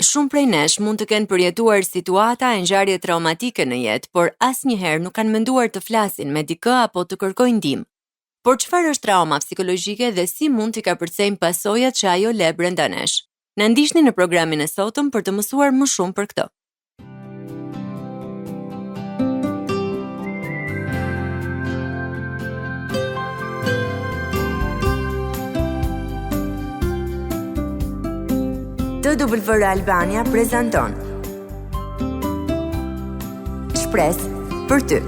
shumë prej nesh mund të kenë përjetuar situata e ngjarje traumatike në jetë, por asnjëherë nuk kanë menduar të flasin me dikë apo të kërkojnë ndihmë. Por çfarë është trauma psikologjike dhe si mund t'i kapërcejmë pasojat që ajo le brenda nesh? Na ndiqni në programin e sotëm për të mësuar më shumë për këtë. TWR Albania prezanton Shpresë për ty.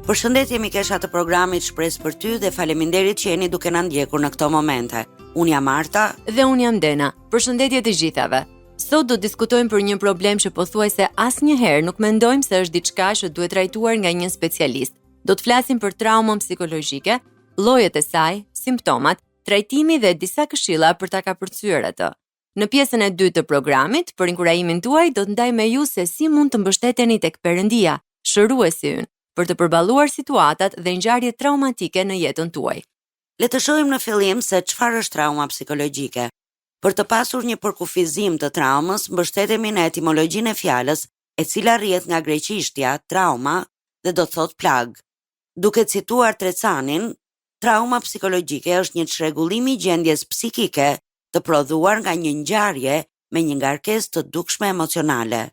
Përshëndetje mikesha të programit Shpresë për ty dhe faleminderit që jeni duke na ndjekur në këto momente. Unë jam Marta dhe unë jam Dena. Përshëndetje të gjithave. Sot do diskutojmë për një problem që pothuajse asnjëherë nuk mendojmë se është diçka që duhet trajtuar nga një specialist. Do të flasim për traumën psikologjike, llojet e saj, simptomat, trajtimi dhe disa këshilla për ta kapërcyer atë. Në pjesën e dytë të programit, për inkurajimin tuaj, do të ndaj me ju se si mund të mbështeteni tek Perëndia, shëruesi ynë, për të përballuar situatat dhe ngjarjet traumatike në jetën tuaj. Le të shohim në fillim se çfarë është trauma psikologjike. Për të pasur një përkufizim të traumës, mbështetemi në etimologjinë e fjalës, e cila rrihet nga greqishtja trauma dhe do të thotë plag. Duke cituar Trecanin, trauma psikologjike është një çrregullim i gjendjes psikike të prodhuar nga një ngjarje me një ngarkesë të dukshme emocionale.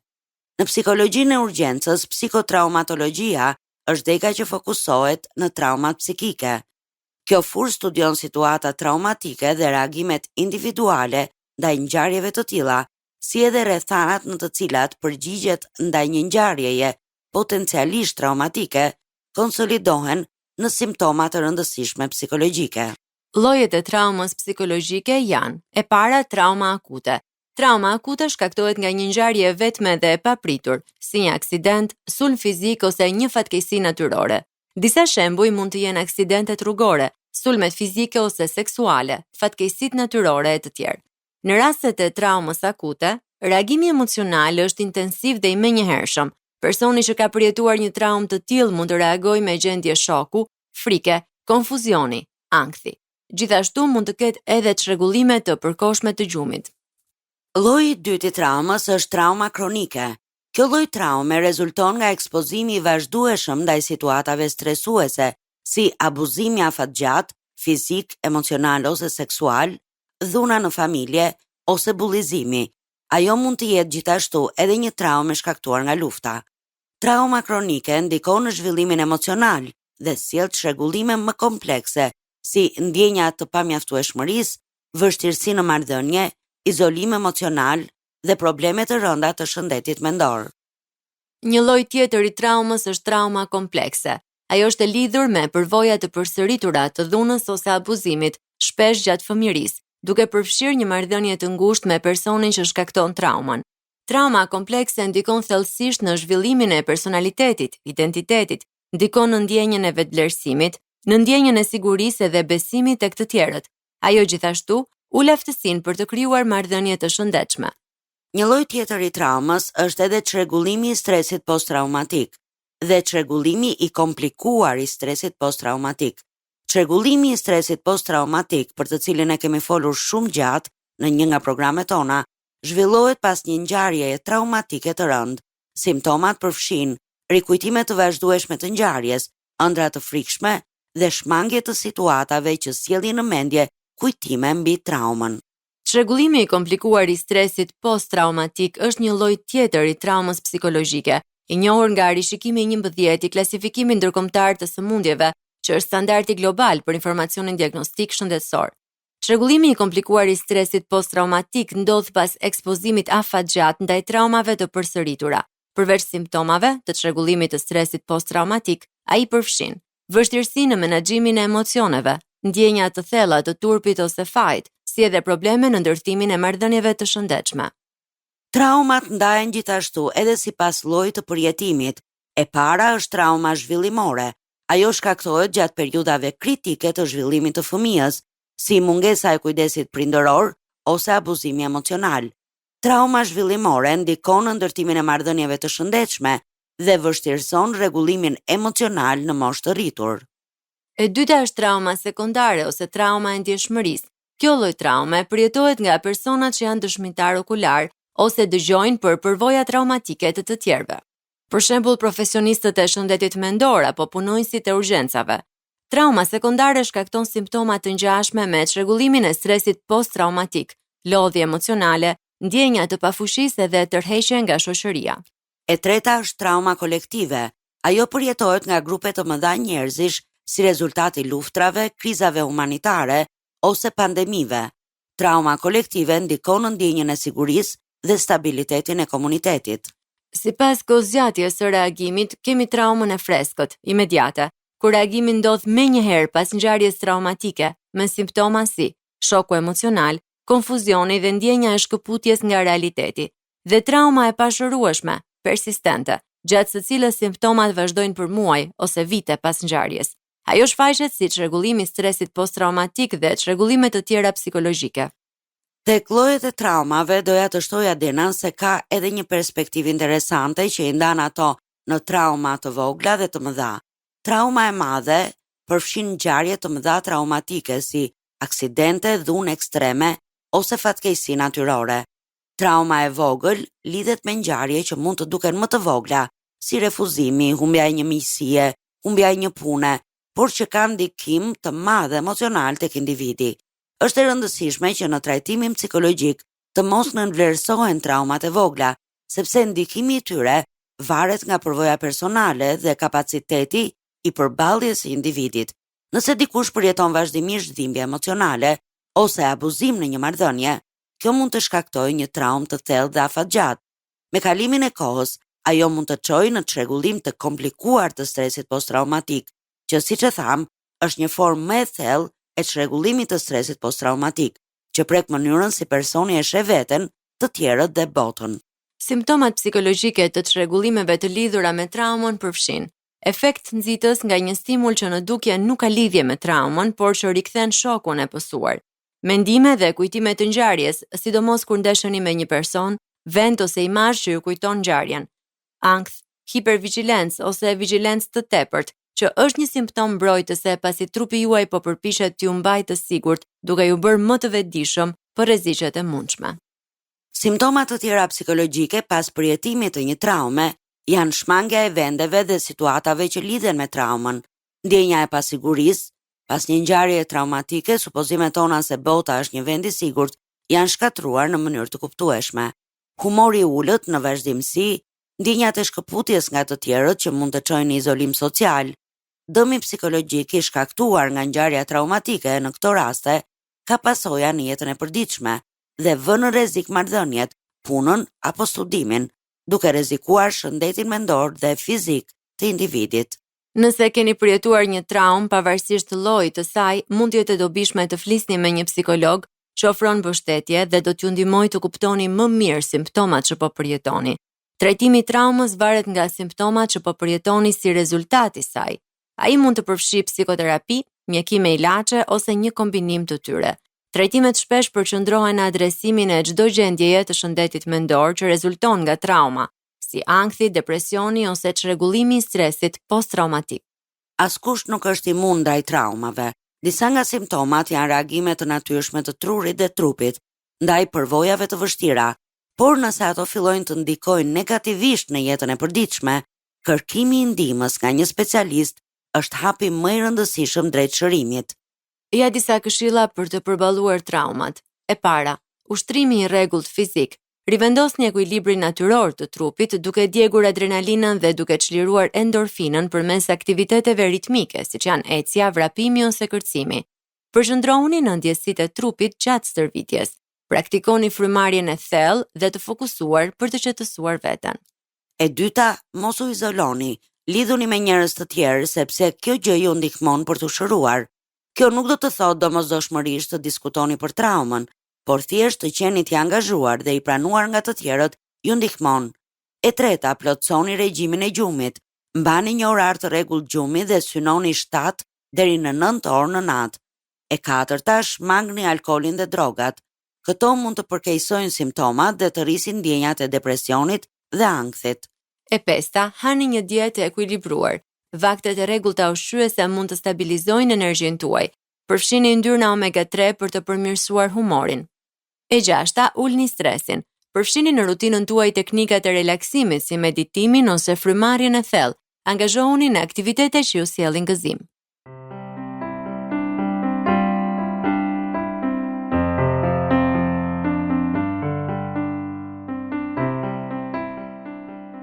Në psikologjinë e urgjencës, psikotraumatologjia është deka që fokusohet në traumat psikike. Kjo furrë studion situata traumatike dhe reagimet individuale ndaj ngjarjeve të tilla, si edhe rrethanat në të cilat përgjigjet ndaj një ngjarjeje potencialisht traumatike konsolidohen në simptoma të rëndësishme psikologjike. Llojet e traumës psikologjike janë: e para, trauma akute. Trauma akute shkaktohet nga një ngjarje vetme dhe e papritur, si një aksident, sulm fizik ose një fatkeqësi natyrore. Disa shembuj mund të jenë aksidentet rrugore, sulmet fizike ose seksuale, fatkeqësitë natyrore e të tjerë. Në rastet e traumës akute, reagimi emocional është intensiv dhe i menjëhershëm. Personi që ka përjetuar një traumë të tillë mund të reagojë me gjendje shoku, frike, konfuzioni, ankthi. Gjithashtu mund të ketë edhe çrregullime të përkohshme të gjumit. Lloji i dytë i traumës është trauma kronike. Kjo lloj traume rezulton nga ekspozimi i vazhdueshëm ndaj situatave stresuese, si abuzimi afatgjat, fizik, emocional ose seksual, dhuna në familje ose bullizimi. Ajo mund të jetë gjithashtu edhe një traumë shkaktuar nga lufta. Trauma kronike ndikon në zhvillimin emocional dhe sjell çrregullime më komplekse, si ndjenja të pamjaftueshmërisë, vështirësi në marrëdhënie, izolim emocional dhe probleme të rënda të shëndetit mendor. Një lloj tjetër i traumës është trauma komplekse. Ajo është e lidhur me përvoja të përsëritura të dhunës ose abuzimit, shpesh gjatë fëmijërisë, duke përfshirë një marrëdhënie të ngushtë me personin që shkakton traumën. Trauma komplekse ndikon thellësisht në zhvillimin e personalitetit, identitetit, ndikon në ndjenjën e vetëvlerësimit, në ndjenjën e sigurisë dhe besimit tek të tjerët. Ajo gjithashtu ul aftësinë për të krijuar marrëdhënie të shëndetshme. Një lloj tjetër i traumës është edhe çrregullimi i stresit posttraumatik dhe çrregullimi i komplikuar i stresit posttraumatik. Çrregullimi i stresit posttraumatik, për të cilin e kemi folur shumë gjatë në një nga programet tona, zhvillohet pas një ngjarjeje traumatike të rëndë. Simptomat përfshin rikujtime të vazhdueshme të ngjarjes, ëndra të frikshme dhe shmangje të situatave që sjellin në mendje kujtime mbi traumën. Çrregullimi i komplikuar i stresit posttraumatik është një lloj tjetër i traumës psikologjike, i njohur nga rishikimi 11 i klasifikimit ndërkombëtar të sëmundjeve, që është standardi global për informacionin diagnostik shëndetësor. Çrregullimi i komplikuar i stresit posttraumatik ndodh pas ekspozimit afatgjat ndaj traumave të përsëritura. Përveç simptomave të çrregullimit të stresit posttraumatik, ai përfshin vështirësi në menaxhimin e emocioneve, ndjenja të thella të turpit ose fajit, si edhe probleme në ndërtimin e marrëdhënieve të shëndetshme. Traumat ndahen gjithashtu edhe sipas llojit të përjetimit. E para është trauma zhvillimore. Ajo shkaktohet gjatë periudhave kritike të zhvillimit të fëmijës, si mungesa e kujdesit prindëror ose abuzimi emocional. Trauma zhvillimore ndikon në ndërtimin e marrëdhënieve të shëndetshme dhe vështirëson rregullimin emocional në moshë të rritur. E dyta është trauma sekondare ose trauma e ndjeshmërisë. Kjo lloj traume përjetohet nga personat që janë dëshmitar okular ose dëgjojnë për përvoja traumatike të tjerëve. Për shembull, profesionistët e shëndetit mendor apo punonjësit e urgjencave. Trauma sekondare shkakton simptoma të ngjashme me çrregullimin e stresit post-traumatik, lodhje emocionale, ndjenja të pafushisë dhe tërheqje nga shoqëria. E treta është trauma kolektive. Ajo përjetohet nga grupe të mëdha njerëzish si rezultat i luftrave, krizave humanitare ose pandemive. Trauma kolektive ndikon në ndjenjën e sigurisë dhe stabilitetin e komunitetit. Sipas kozgjatjes së reagimit, kemi traumën e freskët, imediate, kur reagimi ndodh menjëherë pas ngjarjes traumatike, me simptoma si shoku emocional, konfuzioni dhe ndjenja e shkëputjes nga realiteti, dhe trauma e pashërueshme, persistente, gjatë së cilës simptomat vazhdojnë për muaj ose vite pas ngjarjes. Ajo shfaqet si çrregullimi i stresit post-traumatik dhe çrregullime të tjera psikologjike. Tek llojet e traumave doja të shtoja Dena se ka edhe një perspektivë interesante që i ndan ato në trauma të vogla dhe të mëdha. Trauma e madhe përfshin ngjarje të mëdha traumatike si aksidente, dhunë ekstreme ose fatkeqësi natyrore. Trauma e vogël lidhet me ngjarje që mund të duken më të vogla, si refuzimi, humbja e një miqësie, humbja e një pune, por që kanë ndikim të madh emocional tek individi. Është e rëndësishme që në trajtimin psikologjik të mos nënvlerësohen traumat e vogla, sepse ndikimi i tyre varet nga përvoja personale dhe kapaciteti i përballjes së individit. Nëse dikush përjeton vazhdimisht dhimbje emocionale ose abuzim në një marrëdhënie, kjo mund të shkaktojë një traumë të thellë dhe afatgjatë. Me kalimin e kohës, ajo mund të çojë në çrregullim të komplikuar të stresit post-traumatik, që siç e tham, është një formë më e thellë e çrregullimit të stresit post-traumatik, që prek mënyrën si personi e sheh veten, të tjerët dhe botën. Simptomat psikologjike të çrregullimeve të lidhura me traumën përfshin efekt nxitës nga një stimul që në dukje nuk ka lidhje me traumën, por që rikthen shokun e pësuar. Mendime dhe kujtime të ngjarjes, sidomos kur ndesheni me një person, vend ose imazh që ju kujton ngjarjen. Ankth, hipervigjilencë ose vigjilencë të tepërt, që është një simptom mbrojtëse pasi trupi juaj po përpiqet t'ju mbajë të sigurt, duke ju bërë më të vetëdijshëm për rreziqet e mundshme. Simptomat të tjera psikologjike pas përjetimit të një traume janë shmangja e vendeve dhe situatave që lidhen me traumën, ndjenja e pasigurisë, pas një ngjarje traumatike, supozimet tona se bota është një vend i sigurt janë shkatruar në mënyrë të kuptueshme. Humori i ulët në vazhdimsi, ndjenjat e shkëputjes nga të tjerët që mund të çojnë në izolim social. Dëmi psikologjik i shkaktuar nga ngjarja traumatike në këto raste ka pasoja në jetën e përditshme dhe vën në rrezik marrëdhëniet, punën apo studimin, duke rrezikuar shëndetin mendor dhe fizik të individit. Nëse keni përjetuar një traumë pavarësisht llojit të saj, mund të jetë e dobishme të flisni me një psikolog që ofron mbështetje dhe do t'ju ndihmojë të kuptoni më mirë simptomat që po përjetoni. Trajtimi i traumës varet nga simptomat që po përjetoni si rezultat i saj. Ai mund të përfshijë psikoterapi, mjekim me ilaçe ose një kombinim të tyre. Trajtimet shpesh përqendrohen në adresimin e çdo gjendjeje të shëndetit mendor që rezulton nga trauma, si ankthi, depresioni ose çrregullimi i stresit post-traumatik. Askush nuk është imun ndaj traumave. Disa nga simptomat janë reagime të natyrshme të trurit dhe trupit ndaj përvojave të vështira, por nëse ato fillojnë të ndikojnë negativisht në jetën e përditshme, kërkimi i ndihmës nga një specialist është hapi më i rëndësishëm drejt shërimit. Ja disa këshilla për të përballuar traumat. E para, ushtrimi i rregullt fizik. Rivendosni ekuilibrin natyror të trupit duke djegur adrenalinën dhe duke çliruar endorfinën përmes aktiviteteve ritmike, siç janë ecja, vrapimi ose kërcimi. Përqendrohuni në ndjesitë e trupit gjatë stërvitjes. Praktikoni frymarrjen e thellë dhe të fokusuar për të qetësuar veten. E dyta, mos u izoloni. Lidhuni me njerëz të tjerë sepse kjo gjë ju ndihmon për të shëruar. Kjo nuk do të thotë domosdoshmërisht të diskutoni për traumën, por thjesht të qeni të angazhuar dhe i pranuar nga të tjerët ju ndihmon. E treta, plotësoni regjimin e gjumit. Mbani një orar të rregullt gjumi dhe synoni 7 deri në 9 orë në natë. E katërta, shmangni alkoolin dhe drogat. Këto mund të përkeqësojnë simptomat dhe të rrisin ndjenjat e depresionit dhe ankthit. E pesta, hani një dietë e ekuilibruar. Vaktet e rregullta ushqyese mund të stabilizojnë energjinë tuaj. Përfshini yndyrna omega-3 për të përmirësuar humorin. E 6. Ulni stresin. Përfshini në rutinën tuaj teknikat e relaksimit si meditimin ose frymarrjen e thellë. Angazhohuni në aktivitete që ju sjellin gëzim.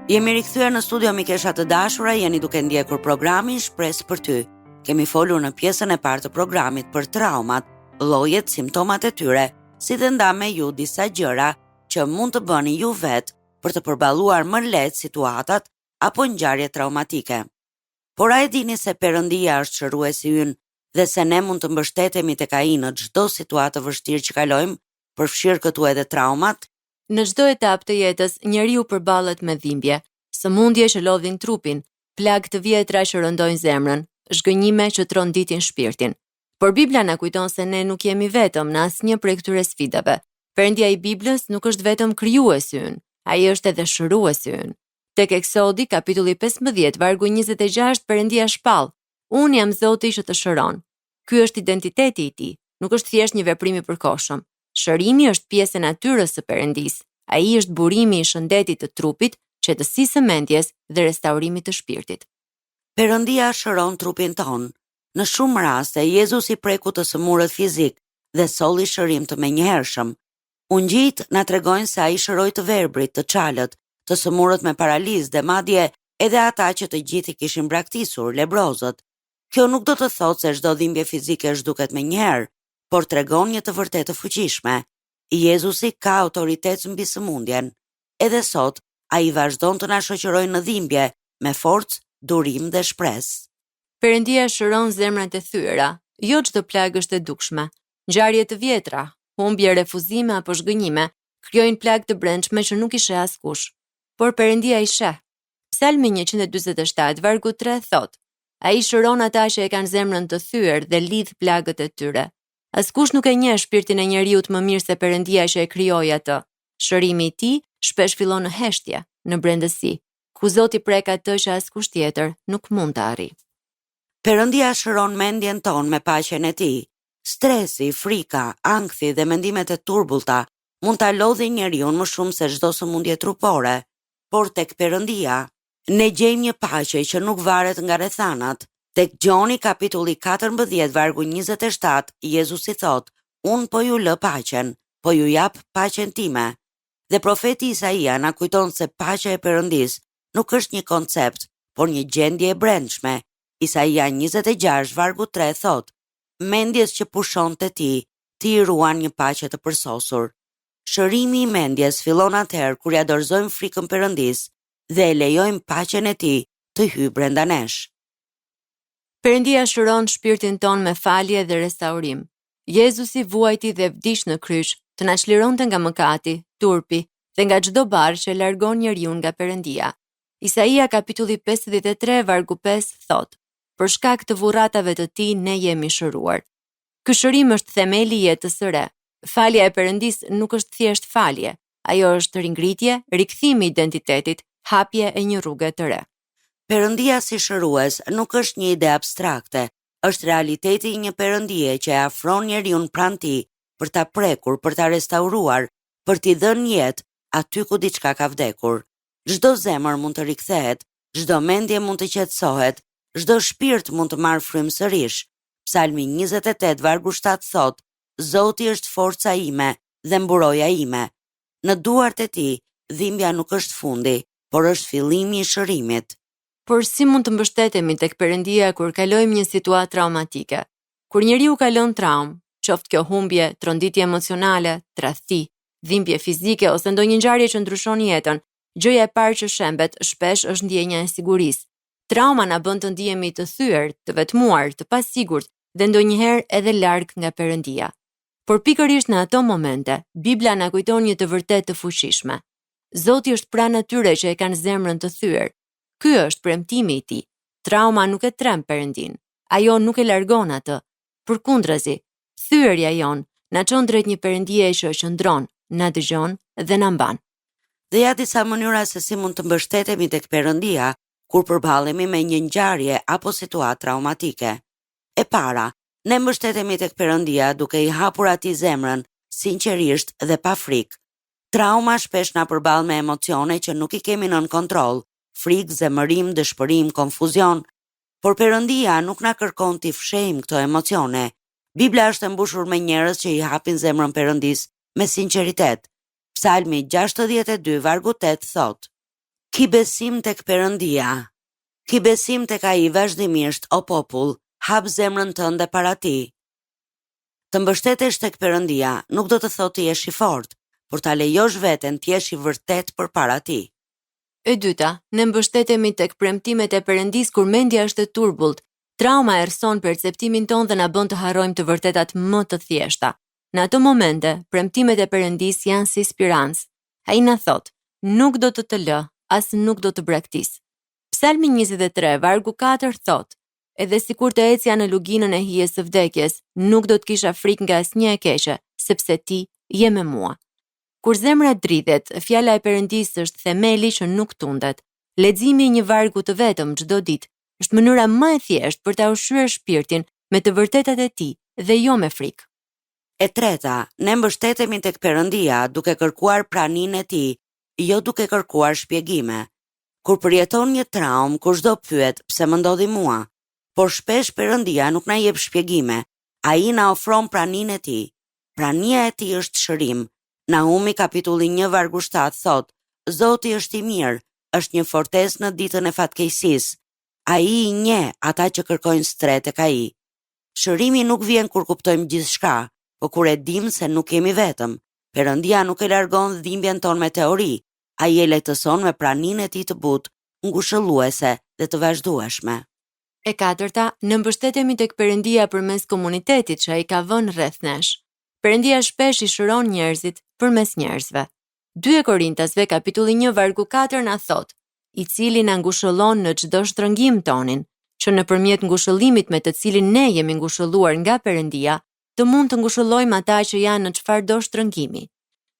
Jemi rikthyer në studio mikesha të dashura, jeni duke ndjekur programin Shpresë për ty. Kemi folur në pjesën e parë të programit për traumat, llojet, simptomat e tyre, si dhe nda me ju disa gjëra që mund të bëni ju vetë për të përballuar më lehtë situatat apo ngjarje traumatike. Por a e dini se Perëndia është shëruesi ynë dhe se ne mund të mbështetemi tek ai në çdo situatë të vështirë që kalojmë, përfshirë këtu edhe traumat? Në çdo etapë të jetës, njeriu përballet me dhimbje, sëmundje që lodhin trupin, plagë të vjetra që rëndojnë zemrën, zhgënjime që tronditin shpirtin. Por Bibla na kujton se ne nuk jemi vetëm në asnjë prej këtyre sfidave. Perëndia i Biblës nuk është vetëm krijuesi ynë, ai është edhe shëruesi ynë. Tek Eksodi, kapitulli 15, vargu 26, Perëndia shpall: Unë jam Zoti që të shëron. Ky është identiteti i tij, nuk është thjesht një veprim i përkohshëm. Shërimi është pjesë e natyrës së Perëndisë. Ai është burimi i shëndetit të trupit, qetësisë së mendjes dhe restaurimit të shpirtit. Perëndia shëron trupin ton. Në shumë raste, Jezusi preku të sëmurët fizik dhe solli shërim të menjëhershëm. Ungjit na tregojnë se ai shëroi të verbrit, të çalët, të sëmurët me paralizë dhe madje edhe ata që të gjithë i kishin braktisur, lebrozët. Kjo nuk do të thotë se çdo dhimbje fizike zhduket menjëherë, por tregon një të vërtetë fuqishme. Jezusi ka autoritet mbi sëmundjen. Edhe sot, ai vazhdon të na shoqërojë në dhimbje me forcë, durim dhe shpresë. Perëndia shëron zemrat e thyera, jo çdo plagë është e dukshme. Ngjarje të vjetra, humbje, refuzime apo zhgënjime krijojnë plagë të brendshme që nuk i sheh askush. Por Perëndia i sheh. Psalmi 147, vargu 3 thot: Ai shëron ata që e kanë zemrën të thyer dhe lidh plagët e tyre. Askush nuk e njeh shpirtin e njeriut më mirë se Perëndia që e krijoi atë. Shërimi i tij shpesh fillon në heshtje, në brendësi, ku Zoti prek atë që askush tjetër nuk mund të arrijë. Perëndia shëron mendjen tonë me paqen e tij. Stresi, frika, ankthi dhe mendimet e turbullta mund ta lodhin njeriu më shumë se çdo sëmundje trupore, por tek Perëndia ne gjejmë një paqe që nuk varet nga rrethanat. Tek Gjoni kapitulli 14 vargu 27, Jezusi thot: Unë po ju lë paqen, po ju jap paqen time. Dhe profeti Isaia na kujton se paqja e Perëndisë nuk është një koncept, por një gjendje e brendshme. Isaia 26 vargu 3 thot: Mendjes që pushon te ti i ruan një paqe të përsosur. Shërimi i mendjes fillon atëherë kur ja dorëzojmë frikën Perëndisë dhe e lejojmë paqen e tij të hyjë brenda nesh. Perëndia shëron shpirtin ton me falje dhe restaurim. Jezusi vuajti dhe vdiq në kryq të na çlironte nga mëkati, turpi dhe nga çdo barë që largon njeriu nga Perëndia. Isaia kapitulli 53 vargu 5 thot: Për shkak të vurratave të tij ne jemi shëruar. Ky shërim është themeli i jetës së re. Falja e Perëndisë nuk është thjesht falje, ajo është ringritje, rikthimi i identitetit, hapje e një rruge të re. Perëndia si shërues nuk është një ide abstrakte, është realiteti i një perëndie që e afron njeriu pranë tij për ta prekur, për ta restauruar, për t'i dhënë jetë aty ku diçka ka vdekur. Çdo zemër mund të rikthehet, çdo mendje mund të qetësohet, çdo shpirt mund të marrë frymë sërish. Psalmi 28 vargu 7 thot: Zoti është forca ime dhe mburoja ime. Në duart e tij, dhimbja nuk është fundi, por është fillimi i shërimit. Por si mund të mbështetemi tek Perëndia kur kalojmë një situatë traumatike? Kur njeriu kalon traumë, qoftë kjo humbje, tronditje emocionale, tradhti, dhimbje fizike ose ndonjë ngjarje që ndryshon jetën, gjëja e parë që shembet shpesh është ndjenja e sigurisë. Trauma na bën të ndihemi të thyer, të vetmuar, të pasigurt dhe ndonjëherë edhe larg nga Perëndia. Por pikërisht në ato momente, Bibla na kujton një të vërtetë të fuqishme. Zoti është pranë atyre që e kanë zemrën të thyer. Ky është premtimi i tij. Trauma nuk e tremb Perëndin. Ajo nuk e largon atë. Përkundrazi, thyerja jon na çon drejt një Perëndie që qëndron, na dëgjon dhe na mban. Dhe ja disa mënyra se si mund të mbështetemi tek Perëndia kur përballemi me një ngjarje apo situatë traumatike. E para, Ne mbështetemi tek Perëndia duke i hapur atij zemrën, sinqerisht dhe pa frikë. Trauma shpesh na përball me emocione që nuk i kemi nën kontroll, frikë, zemërim, dëshpërim, konfuzion, por Perëndia nuk na kërkon t'i fshejmë këto emocione. Bibla është e mbushur me njerëz që i hapin zemrën Perëndis me sinqeritet. Psalmi 62 vargu 8 thot: Ki besim tek Perëndia. Ki besim tek ai vazhdimisht, o popull, hap zemrën tënde para tij. Të mbështetesh tek Perëndia nuk do të thotë të jesh i fortë, por ta lejosh veten të jesh i vërtet përpara tij. E dyta, ne mbështetemi tek premtimet e Perëndis kur mendja është e turbullt. Trauma errëson perceptimin ton dhe na bën të harrojmë të vërtetat më të thjeshta. Në ato momente, premtimet e Perëndis janë si spirancë. Ai na thot: nuk do të lë, as nuk do të braktis. Psalmi 23 vargu 4 thot: edhe sikur të ecja në luginën e hijes së vdekjes, nuk do të kisha frikë nga asnjë e keqe, sepse ti je me mua. Kur zemra dridhet, fjala e Perëndis është themeli që nuk tundet. Leximi i një vargu të vetëm çdo ditë është mënyra më e thjeshtë për ta ushqyer shpirtin me të vërtetat e tij dhe jo me frikë. E treta, ne mbështetemi tek Perëndia duke kërkuar praninë e tij, jo duke kërkuar shpjegime. Kur përjeton një traumë, kushdo pyet pse më ndodhi mua, por shpesh Perëndia nuk na jep shpjegime. Ai na ofron praninë e tij. Prania e tij është shërim. Nahumi kapitulli 1 vargu 7 thot: Zoti është i mirë, është një fortesë në ditën e fatkeqësisë. Ai i njeh ata që kërkojnë stret tek ai. Shërimi nuk vjen kur kuptojmë gjithçka, por kur e dim se nuk kemi vetëm. Perëndia nuk e largon dhimbjen tonë me teori, ai e lehtëson me praninë e tij të butë, ngushëlluese dhe të vazhdueshme. E katërta, ne mbështetemi tek Perëndia përmes komunitetit që ai ka vënë rreth nesh. Perëndia shpesh i shëron njerëzit përmes njerëzve. 2 Korintasve kapitulli 1 vargu 4 na thot: i cili na ngushëllon në çdo shtrëngim tonin, që nëpërmjet ngushëllimit me të cilin ne jemi ngushëlluar nga Perëndia, të mund të ngushëllojmë ata që janë në çfarëdo shtrëngimi.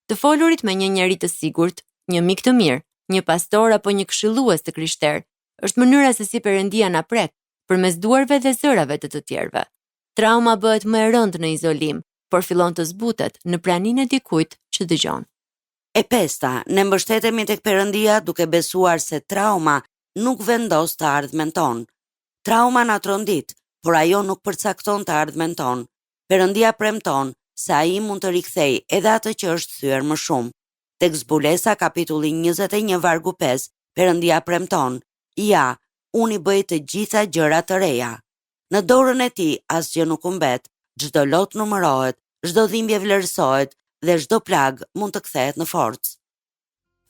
Të folurit me një njerëz të sigurt, një mik të mirë, një pastor apo një këshillues të krishterë, është mënyra se si Perëndia na prek përmes duarve dhe zërave të tjerëve. Trauma bëhet më e rëndë në izolim, por fillon të zbutet në praninë e dikujt që dëgjon. E pesta, ne mbështetemi tek Perëndia duke besuar se trauma nuk vendos të ardhmen ton. Trauma na trondit, por ajo nuk përcakton të ardhmen ton. Perëndia premton se ai mund të rikthej edhe atë që është thyer më shumë. Tek Zbulesa kapitulli 21 vargu 5, Perëndia premton: ja, unë i bëj të gjitha gjëra të reja. Në dorën e tij asgjë nuk u mbet, çdo lot numërohet, çdo dhimbje vlerësohet dhe çdo plag mund të kthehet në forcë.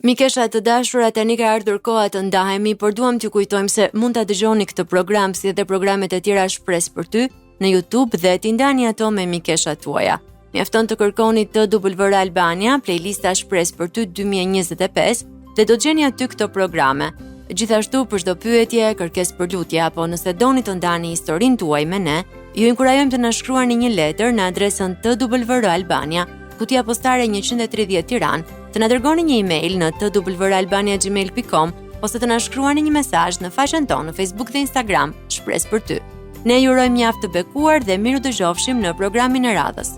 Mikesha të dashura, tani ka ardhur koha të ndahemi, por duam t'ju kujtojmë se mund ta dëgjoni këtë program si edhe programet e tjera Shpresë për ty në YouTube dhe t'i ndani ato me mikeshat tuaja. Mjafton të kërkoni TWR Albania, playlista Shpresë për ty 2025 dhe do të gjeni aty këto programe. Gjithashtu për çdo pyetje, kërkesë për lutje apo nëse doni të ndani historinë tuaj me ne, ju inkurajojmë të na shkruani një letër në adresën TWR Albania, kutia postare 130 Tiranë, të na dërgoni një email në twralbania@gmail.com ose të na shkruani një mesazh në faqen tonë në Facebook dhe Instagram, Shpresë për ty. Ne ju urojmë mjaft të bekuar dhe miru dëgjofshim në programin e radhës.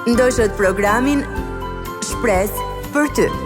Ndoshët programin Shpresë për ty.